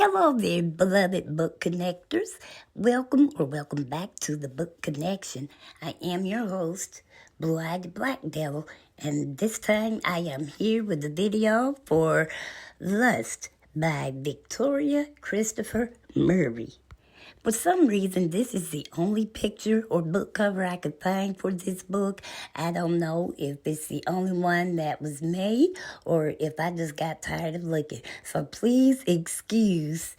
Hello there, beloved book connectors. Welcome back to the Book Connection. I am your host, Blue-Eyed Black Devil, and this time I am here with the video for Lust by Victoria Christopher Murray. For some reason, this is the only picture or book cover I could find for this book. I don't know if it's the only one that was made or if I just got tired of looking. So please excuse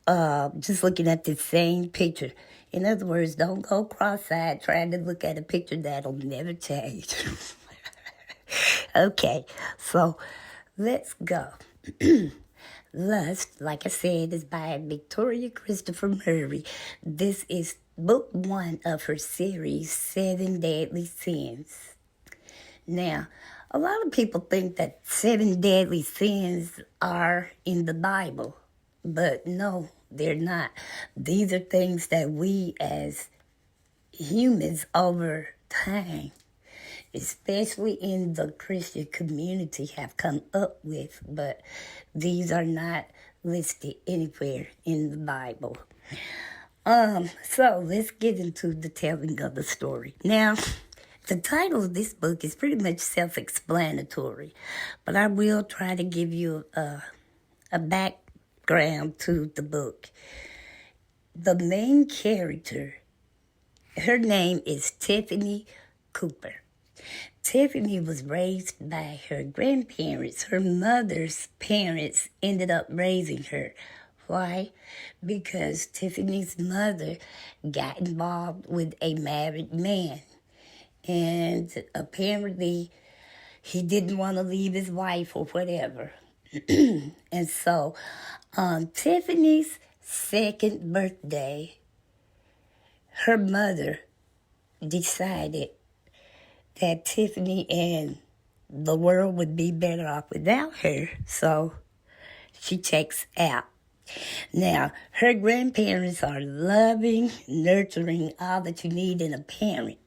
just looking at the same picture. In other words, don't go cross-eyed trying to look at a picture that'll never change. Okay, so let's go. Lust, like I said, is by Victoria Christopher Murray. This is book 1 of her series, 7 Deadly Sins. Now, a lot of people think that 7 deadly sins are in the Bible, but no, they're not. These are things that we as humans over time, especially in the Christian community, have come up with, but these are not listed anywhere in the Bible. So let's get into the telling of the story. Now, the title of this book is pretty much self-explanatory, but I will try to give you a background to the book. The main character, her name is Tiffany Cooper. Tiffany was raised by her grandparents. Her mother's parents ended up raising her. Why? Because Tiffany's mother got involved with a married man. And apparently he didn't want to leave his wife or whatever. And so on Tiffany's second birthday, her mother decided that Tiffany and the world would be better off without her, so she checks out. Now, her grandparents are loving, nurturing, all that you need in a parent.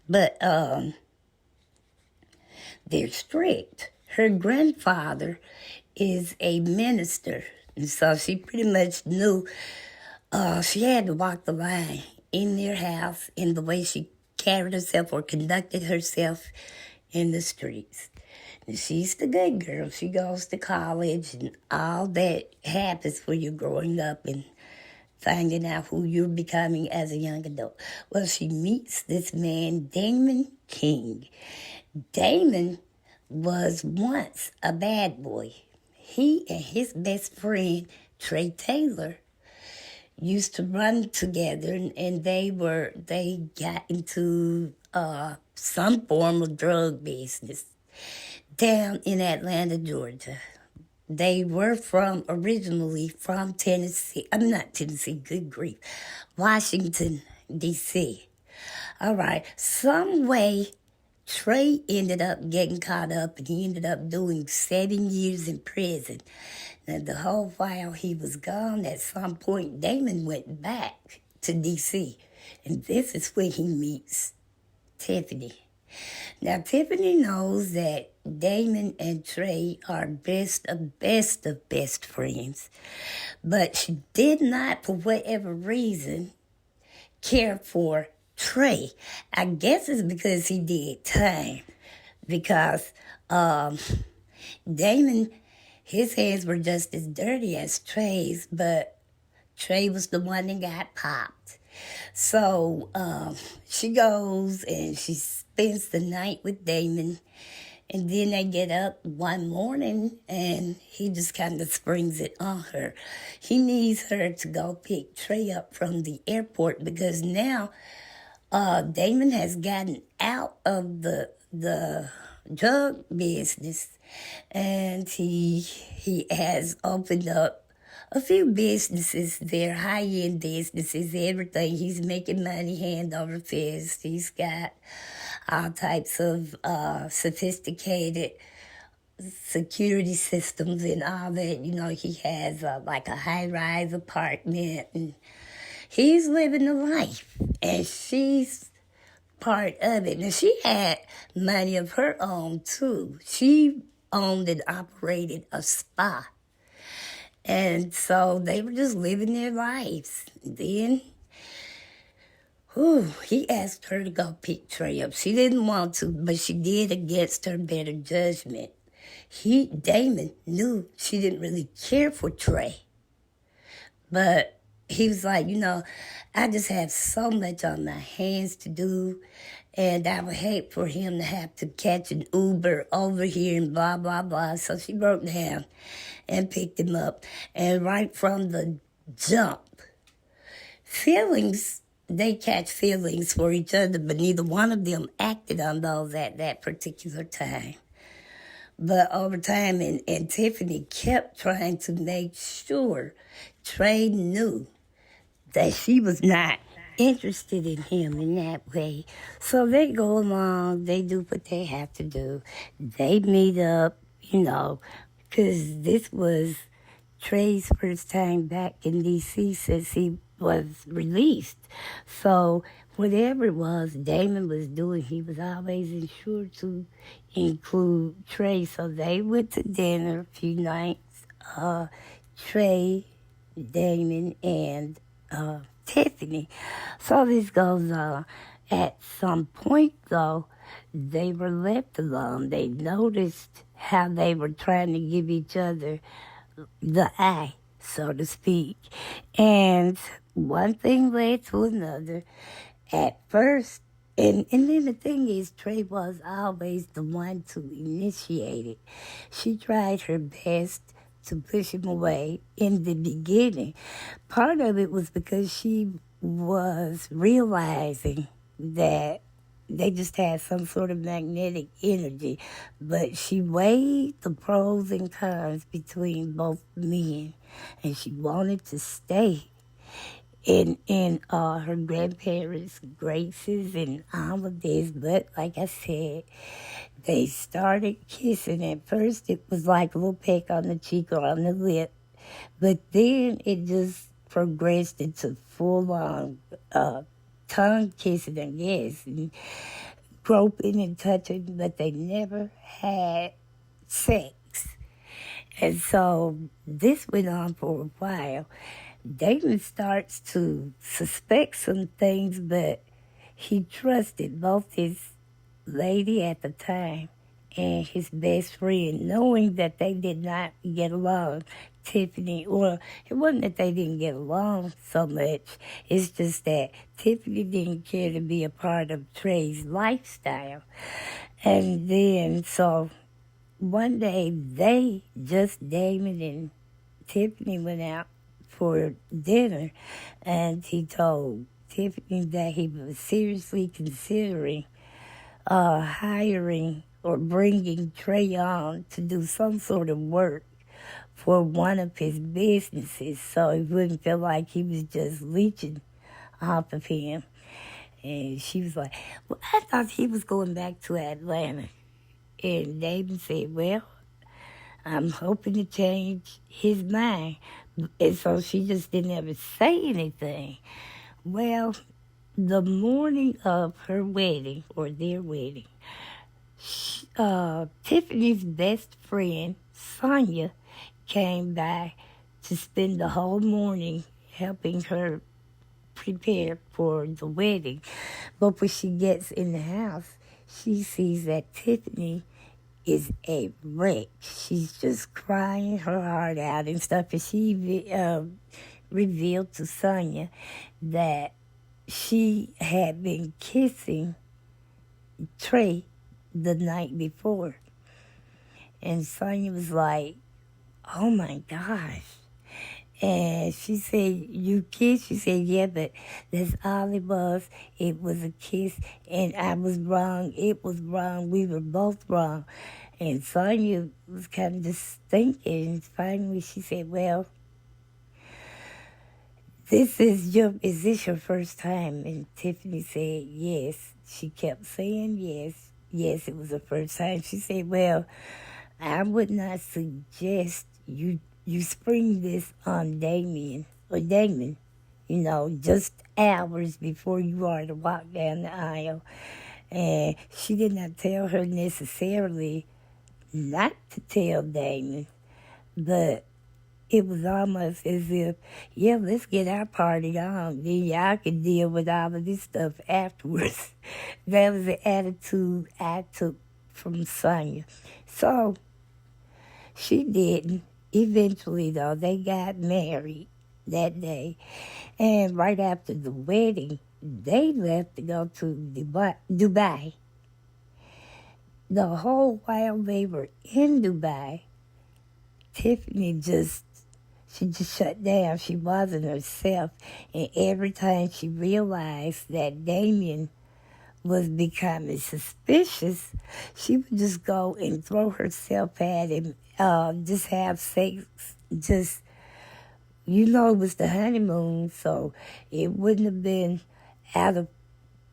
But they're strict. Her grandfather is a minister, and so she pretty much knew she had to walk the line in their house in the way she carried herself or conducted herself in the streets. And she's the good girl. She goes to college and all that happens when you're growing up and finding out who you're becoming as a young adult. Well, she meets this man, Damon King. Damon was once a bad boy. He and his best friend, Trey Taylor, used to run together, and they got into some form of drug business down in Atlanta, Georgia. They were originally from Washington, D.C. All right, some way Trey ended up getting caught up, and he ended up doing 7 years in prison. And the whole while he was gone, at some point, Damon went back to D.C., and this is where he meets Tiffany. Now, Tiffany knows that Damon and Trey are best of best friends, but she did not, for whatever reason, care for Trey. I guess it's because he did time, because Damon, his hands were just as dirty as Trey's, but Trey was the one that got popped. So she goes and she spends the night with Damon, and then they get up one morning and he just kind of springs it on her. He needs her to go pick Trey up from the airport because now Damon has gotten out of the drug business, and he has opened up a few businesses. They're high-end businesses, everything. He's making money hand over fist. He's got all types of sophisticated security systems and all that. You know, he has like a high-rise apartment, and he's living the life, and she's part of it. Now, she had money of her own, too. She owned and operated a spa. And so they were just living their lives. Then, he asked her to go pick Trey up. She didn't want to, but she did against her better judgment. Damon knew she didn't really care for Trey. But he was like, I just have so much on my hands to do, and I would hate for him to have to catch an Uber over here and blah, blah, blah. So she broke down and picked him up. And right from the jump, they catch feelings for each other, but neither one of them acted on those at that particular time. But over time, and Tiffany kept trying to make sure Trey knew that she was not interested in him in that way. So they go along, they do what they have to do. They meet up, because this was Trey's first time back in D.C. since he was released. So whatever it was Damon was doing, he was always ensured to include Trey. So they went to dinner a few nights. Trey, Damon, and Tiffany. So this goes on. At some point, though, they were left alone. They noticed how they were trying to give each other the eye, so to speak. And one thing led to another. At first, and then the thing is, Trey was always the one to initiate it. She tried her best to push him away in the beginning. Part of it was because she was realizing that they just had some sort of magnetic energy. But she weighed the pros and cons between both men, and she wanted to stay in her grandparents' graces and all of this. But like I said, they started kissing. At first, it was like a little peck on the cheek or on the lip. But then it just progressed into full-on tongue kissing, I guess, and groping and touching, but they never had sex. And so this went on for a while. Damon starts to suspect some things, but he trusted both his lady at the time and his best friend, knowing that they did not get along. Tiffany, well, it wasn't that they didn't get along so much. It's just that Tiffany didn't care to be a part of Trey's lifestyle. And then, so one day, Damon and Tiffany went out for dinner, and he told Tiffany that he was seriously considering hiring or bringing Trey on to do some sort of work for one of his businesses, so he wouldn't feel like he was just leeching off of him. And she was like, well, I thought he was going back to Atlanta. And David said, well, I'm hoping to change his mind. And so she just didn't ever say anything. Well, the morning of her wedding, or their wedding, Tiffany's best friend, Sonia, came by to spend the whole morning helping her prepare for the wedding. But when she gets in the house, she sees that Tiffany is a wreck. She's just crying her heart out and stuff. And she revealed to Sonia that she had been kissing Trey the night before. And Sonia was like, oh my gosh. And she said, you kissed? She said, yeah, but that's all it was. It was a kiss, and I was wrong. It was wrong. We were both wrong. And Sonia was kind of just thinking. And finally she said, well, is this your first time? And Tiffany said, yes. She kept saying yes. Yes, it was the first time. She said, well, I would not suggest you spring this on Damon, just hours before you are to walk down the aisle. And she did not tell her necessarily not to tell Damon, but it was almost as if, yeah, let's get our party on. Then y'all can deal with all of this stuff afterwards. That was the attitude I took from Sonia. So she didn't. Eventually, though, they got married that day. And right after the wedding, they left to go to Dubai. The whole while they were in Dubai, Tiffany just shut down. She wasn't herself. And every time she realized that Damien was becoming suspicious, she would just go and throw herself at him, just have sex, just, it was the honeymoon, so it wouldn't have been out of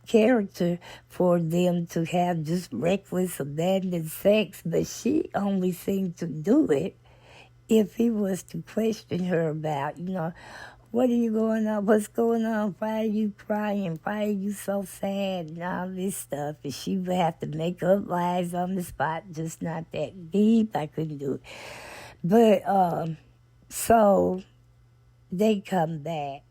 character for them to have just reckless, abandoned sex, but she only seemed to do it if he was to question her about, what are you going on? What's going on? Why are you crying? Why are you so sad? And all this stuff. And she would have to make up lies on the spot, just not that deep. I couldn't do it. But, so they come back.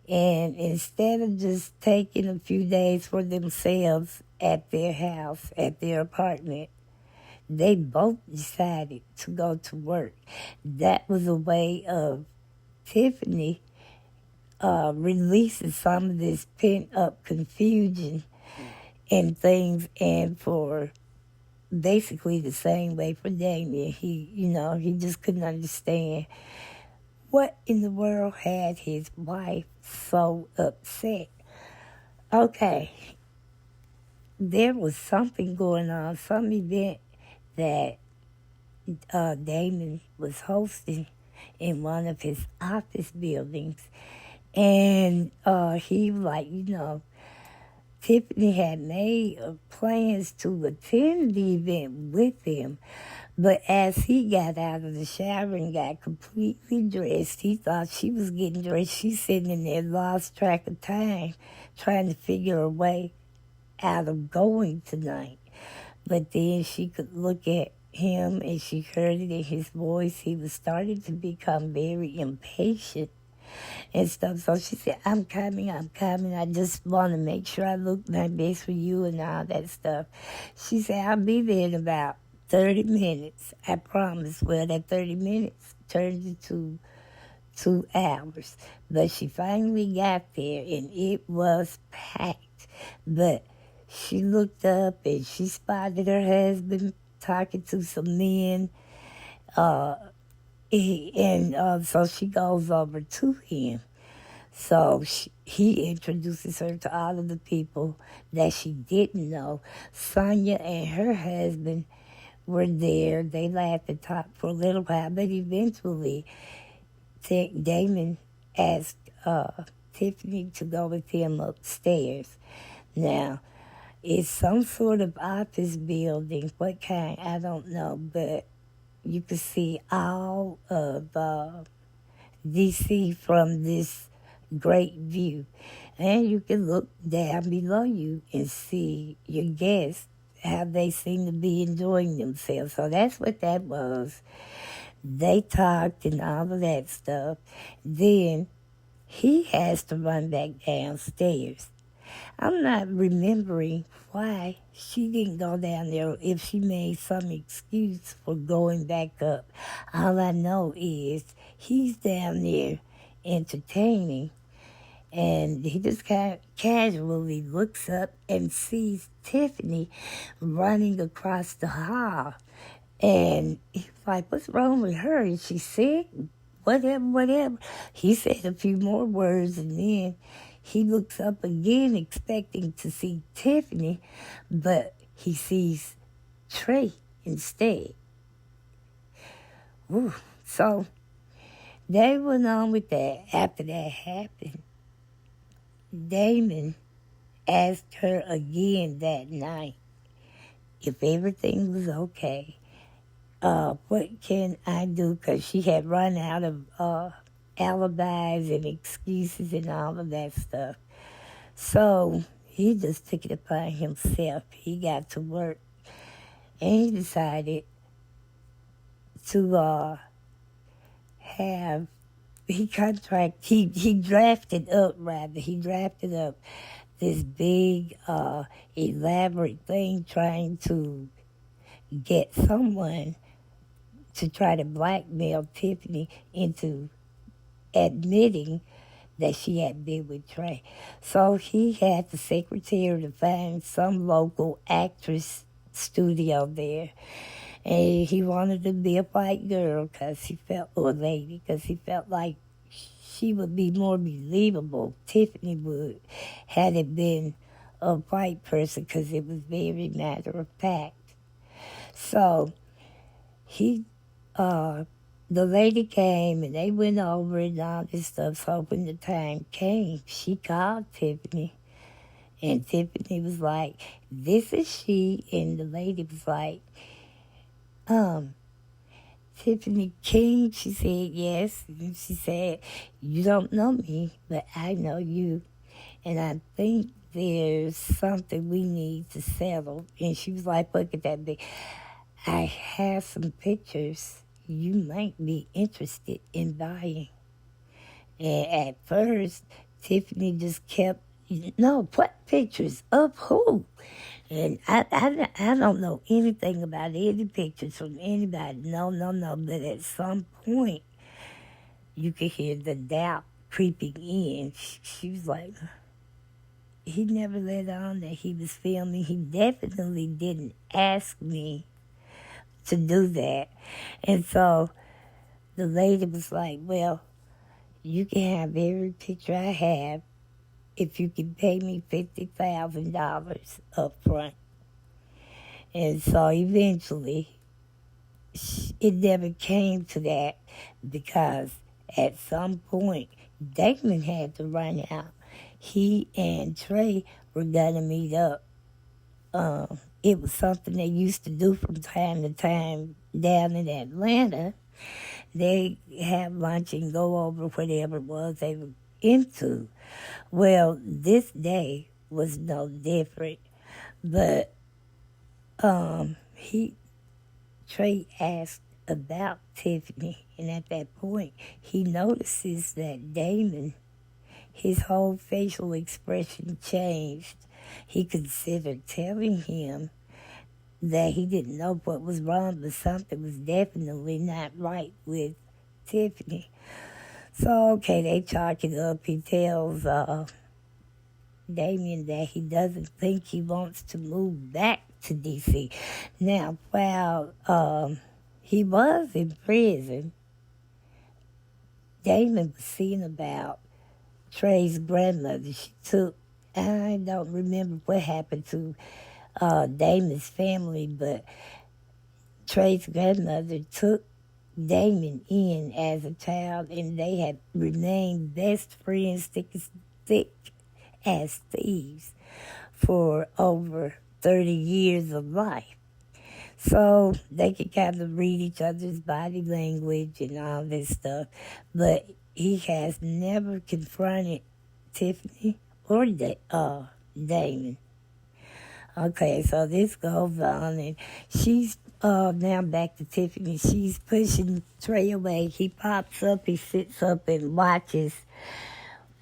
And instead of just taking a few days for themselves at their house, at their apartment, they both decided to go to work. That was a way of Tiffany releasing some of this pent-up confusion and things, and for basically the same way for Damien. He just couldn't understand what in the world had his wife so upset. Okay, there was something going on, some event that Damon was hosting in one of his office buildings. And he, Tiffany had made plans to attend the event with him. But as he got out of the shower and got completely dressed, he thought she was getting dressed. She's sitting in there, lost track of time, trying to figure a way out of going tonight. But then she could look at him and she heard it in his voice. He was starting to become very impatient and stuff. So she said, I'm coming. I just want to make sure I look my best for you and all that stuff. She said, I'll be there in about 30 minutes. I promise. Well, that 30 minutes turned into 2 hours. But she finally got there and it was packed. But she looked up and she spotted her husband talking to some men. So she goes over to him. So he introduces her to all of the people that she didn't know. Sonia and her husband were there. They laughed and talked for a little while, but eventually Damon asked Tiffany to go with him upstairs. Now, it's some sort of office building. What kind, I don't know, but you can see all of D.C. from this great view. And you can look down below you and see your guests, how they seem to be enjoying themselves. So that's what that was. They talked and all of that stuff. Then he has to run back downstairs. I'm not remembering why she didn't go down there, if she made some excuse for going back up. All I know is he's down there entertaining, and he just kind of casually looks up and sees Tiffany running across the hall. And he's like, what's wrong with her? Is she sick? Whatever. He said a few more words, and then he looks up again expecting to see Tiffany, but he sees Trey instead. Ooh. So they went on with that. After that happened, Damon asked her again that night if everything was okay. What can I do? Because she had run out of alibis and excuses and all of that stuff. So he just took it upon himself. He got to work and he decided to have, he drafted up this big, elaborate thing trying to get someone to try to blackmail Tiffany into admitting that she had been with Trey. So he had the secretary to find some local actress studio there. And he wanted to be a white girl or lady, because he felt like she would be more believable, Tiffany would, had it been a white person, because it was very matter of fact. So he, the lady came and they went over it and all this stuff. So when the time came, she called Tiffany. And Tiffany was like, "This is she." And the lady was like, "Tiffany King?" She said, "Yes." And she said, "You don't know me, but I know you. And I think there's something we need to settle." And she was like, "Look at that big. I have some pictures you might be interested in buying." And at first, Tiffany just kept, "No, what pictures? Of who?" And I don't know anything about any pictures from anybody. No. But at some point, you could hear the doubt creeping in. She was like, "He never let on that he was filming. He definitely didn't ask me to do that." And so the lady was like, "Well, you can have every picture I have if you can pay me $50,000 up front." And so eventually, it never came to that, because at some point, Damon had to run out. He and Trey were going to meet up. It was something they used to do from time to time down in Atlanta. They have lunch and go over whatever it was they were into. Well, this day was no different, but Trey asked about Tiffany, and at that point, he notices that Damon, his whole facial expression changed. He considered telling him that he didn't know what was wrong, but something was definitely not right with Tiffany. So, okay, they chalk it up. He tells Damien that he doesn't think he wants to move back to D.C. Now, while he was in prison, Damon was seeing about Trey's grandmother. I don't remember what happened to Damon's family, but Trey's grandmother took Damon in as a child, and they had remained best friends, thick as thieves, for over 30 years of life. So they could kind of read each other's body language and all this stuff. But he has never confronted Tiffany or Damon. Okay, so this goes on, and she's now back to Tiffany. She's pushing Trey away. He pops up, he sits up and watches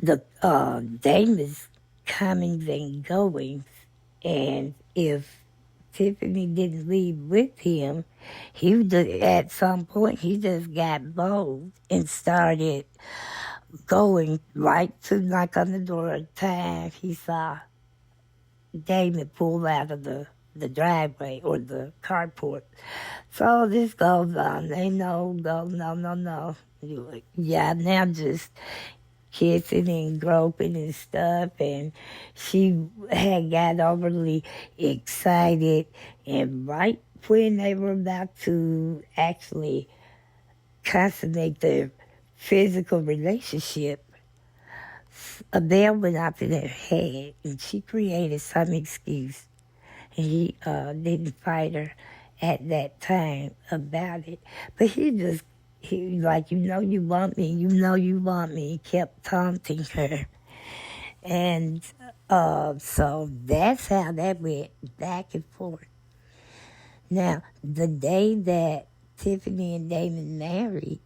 the Damon's comings and goings. And if Tiffany didn't leave with him, at some point he just got bold and started going right to knock on the door. At the time he saw Damon pull out of the driveway or the carport. So this goes on. They know, no. Yeah, now just kissing and groping and stuff, and she had got overly excited, and right when they were about to actually consummate their physical relationship, a bell went off in her head, and she created some excuse, and he didn't fight her at that time about it. But he was like, you want me, He kept taunting her. And so that's how that went back and forth. Now, the day that Tiffany and Damon married,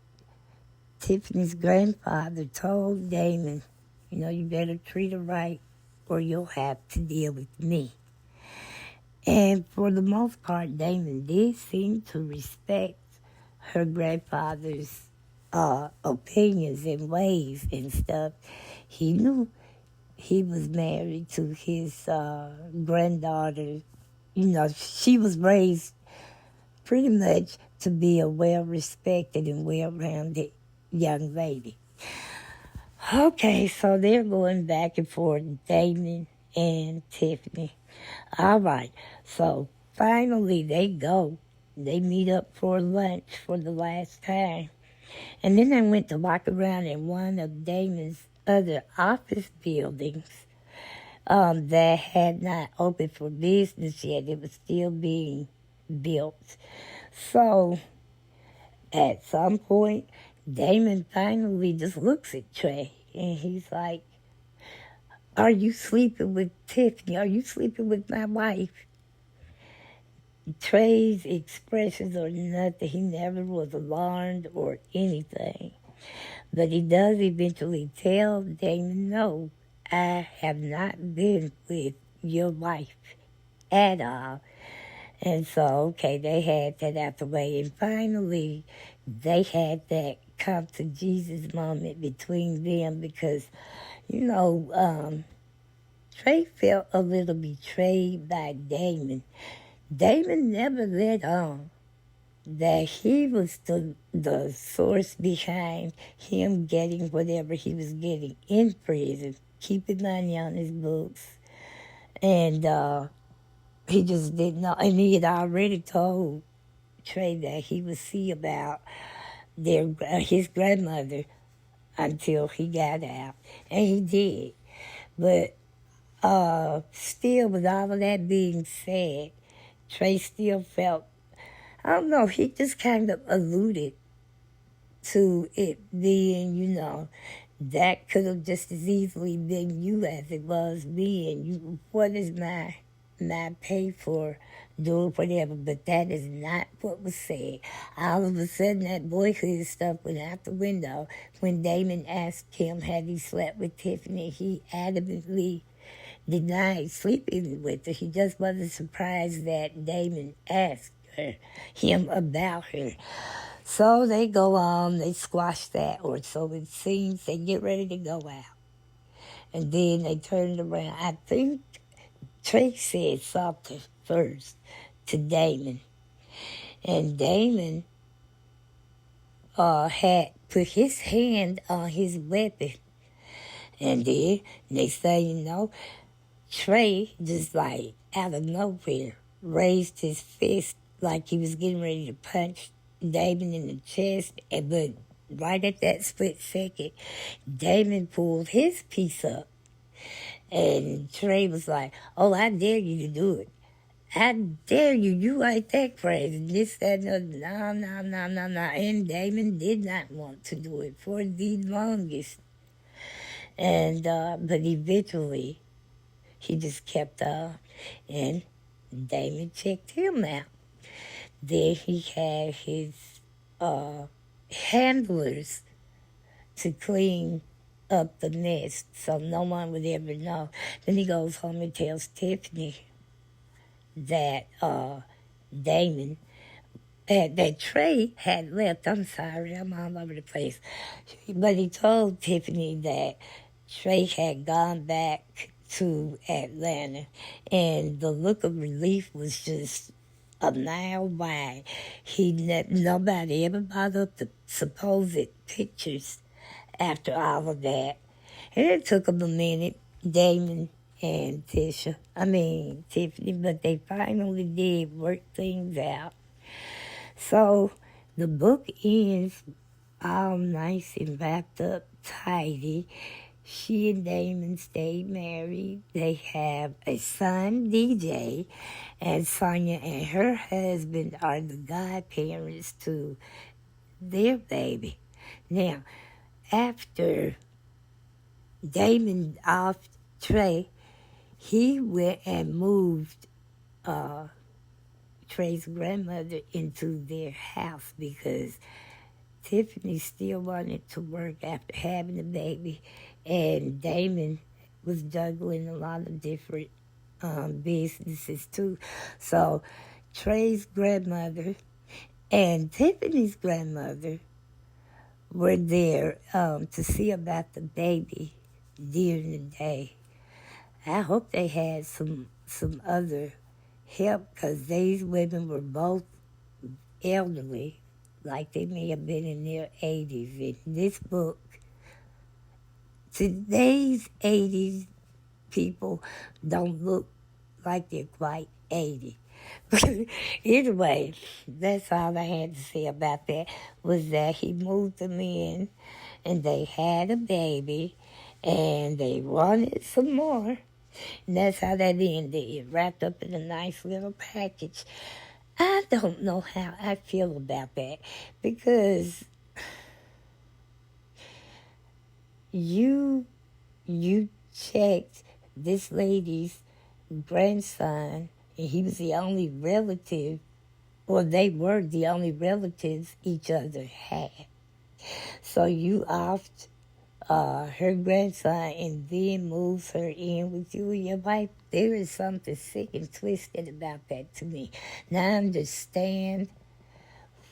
Tiffany's grandfather told Damon, you better treat her right or you'll have to deal with me. And for the most part, Damon did seem to respect her grandfather's opinions and ways and stuff. He knew he was married to his granddaughter. She was raised pretty much to be a well-respected and well-rounded young lady. Okay, so they're going back and forth, Damon and Tiffany. All right, so finally they meet up for lunch for the last time. And then they went to walk around in one of Damon's other office buildings that had not opened for business yet. It was still being built. So at some point, Damon finally just looks at Trey and he's like, "Are you sleeping with Tiffany? Are you sleeping with my wife?" Trey's expressions are nothing. He never was alarmed or anything. But he does eventually tell Damon, "No, I have not been with your wife at all." And so, okay, they had that out the way. And finally, they had that come to Jesus moment between them because, Trey felt a little betrayed by Damon. Damon never let on that he was the source behind him getting whatever he was getting in prison, keeping money on his books. And he just didn't know. And he had already told Trey that he would see about his grandmother until he got out. And he did. But still, with all of that being said, Trey still felt, I don't know, he just kind of alluded to it being, that could have just as easily been you as it was me, and you, what is my pay for doing whatever? But that is not what was said. All of a sudden, that boyhood stuff went out the window. When Damon asked him had he slept with Tiffany, he adamantly denied sleeping with her. He just wasn't surprised that Damon asked him about her. So they go on, they squash that, or so it seems. They get ready to go out. And then they turned around. I think Trey said something first to Damon. And Damon had put his hand on his weapon. And then, next thing you know, Trey just like out of nowhere raised his fist like he was getting ready to punch Damon in the chest. But right at that split second, Damon pulled his piece up. And Trey was like, "Oh, I dare you to do it. I dare you. You ain't that crazy." This, that, and other. No. And Damon did not want to do it for the longest. And, but eventually, he just kept on. And Damon checked him out. Then he had his handlers to clean up the mess so no one would ever know. Then he goes home and tells Tiffany that Damon, that Trey had left. I'm sorry, I'm all over the place. But he told Tiffany that Trey had gone back to Atlanta, and the look of relief was just a mile wide. Nobody ever brought up the supposed pictures after all of that. And it took them a minute, Damon and Tiffany, but they finally did work things out. So the book ends all nice and wrapped up tidy. She and Damon stayed married. They have a son, DJ, and Sonia and her husband are the godparents to their baby. Now, after Damon off Trey, he went and moved Trey's grandmother into their house because Tiffany still wanted to work after having a baby, and Damon was juggling a lot of different businesses too. So Trey's grandmother and Tiffany's grandmother were there to see about the baby during the day. I hope they had some other help, because these women were both elderly, like they may have been in their 80s. In this book, today's 80s people don't look like they're quite 80. Anyway, that's all I had to say about that, was that he moved them in and they had a baby and they wanted some more. And that's how that ended. It wrapped up in a nice little package. I don't know how I feel about that, because you checked this lady's grandson, and he was the only relative, or they were the only relatives each other had. So you offed her grandson and then moves her in with you and your wife. There is something sick and twisted about that to me. Now I understand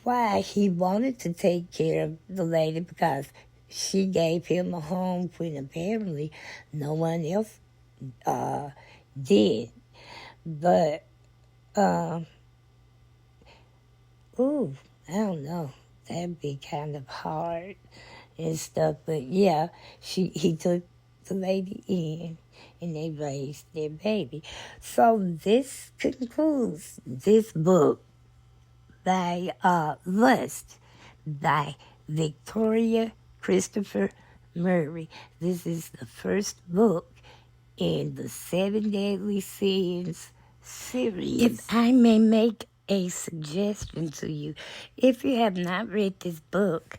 why he wanted to take care of the lady, because she gave him a home when apparently no one else did. But, I don't know. That'd be kind of hard and stuff. But yeah, he took the lady in and they raised their baby. So this concludes this book by Lust by Victoria Christopher Murray. This is the first book in the 7 Deadly Sins series. If I may make a suggestion to you, if you have not read this book,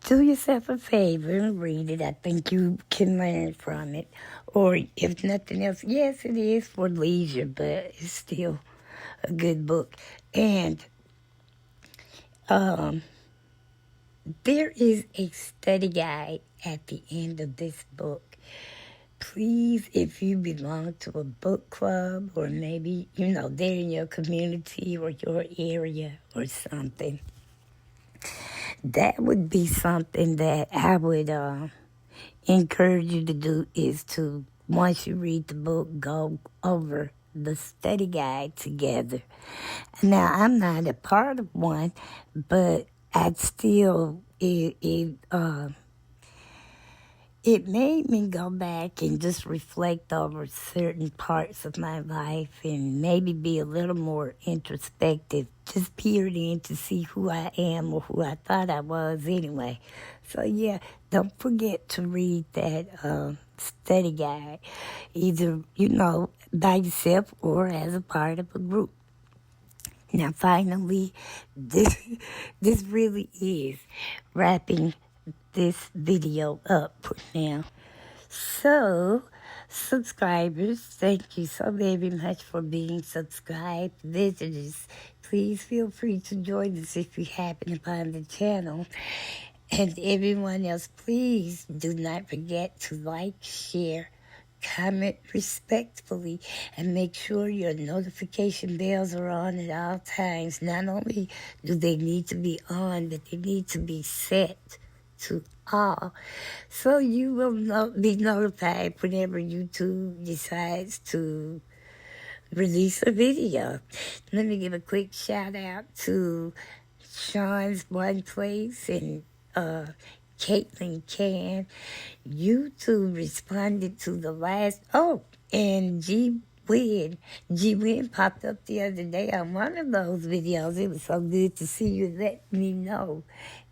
do yourself a favor and read it. I think you can learn from it. Or if nothing else, yes, it is for leisure, but it's still a good book. And there is a study guide at the end of this book. Please, if you belong to a book club, or maybe, they're in your community or your area or something, that would be something that I would encourage you to do, is to, once you read the book, go over the study guide together. Now, I'm not a part of one, but I'd still, it made me go back and just reflect over certain parts of my life and maybe be a little more introspective, just peered in to see who I am, or who I thought I was anyway. So yeah, don't forget to read that study guide, either, by yourself or as a part of a group. Now finally, this really is wrapping this video up for now. So, subscribers, thank you so very much for being subscribed. Visitors, please feel free to join us if you happen upon the channel. And everyone else, please do not forget to like, share, comment respectfully, and make sure your notification bells are on at all times. Not only do they need to be on, but they need to be set to all, so you will be notified whenever YouTube decides to release a video. Let me give a quick shout out to Sean's One Place and Caitlin Can. YouTube responded to the last, and G Win popped up the other day on one of those videos. It was so good to see you let me know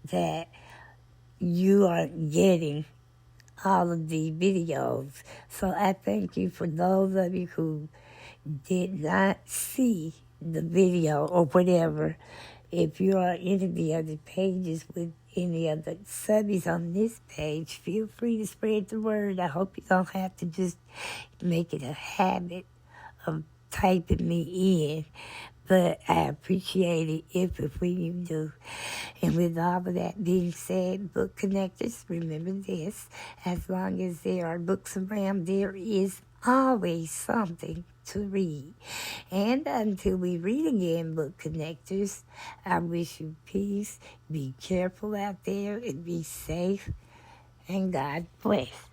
that you are getting all of the videos. So I thank you for those of you who did not see the video or whatever. If you are in any of the other pages with any other subbies on this page, feel free to spread the word. I hope you don't have to just make it a habit of typing me in. But I appreciate it if when you do. And with all of that being said, book connectors, remember this. As long as there are books around, there is always something to read. And until we read again, book connectors, I wish you peace. Be careful out there and be safe. And God bless.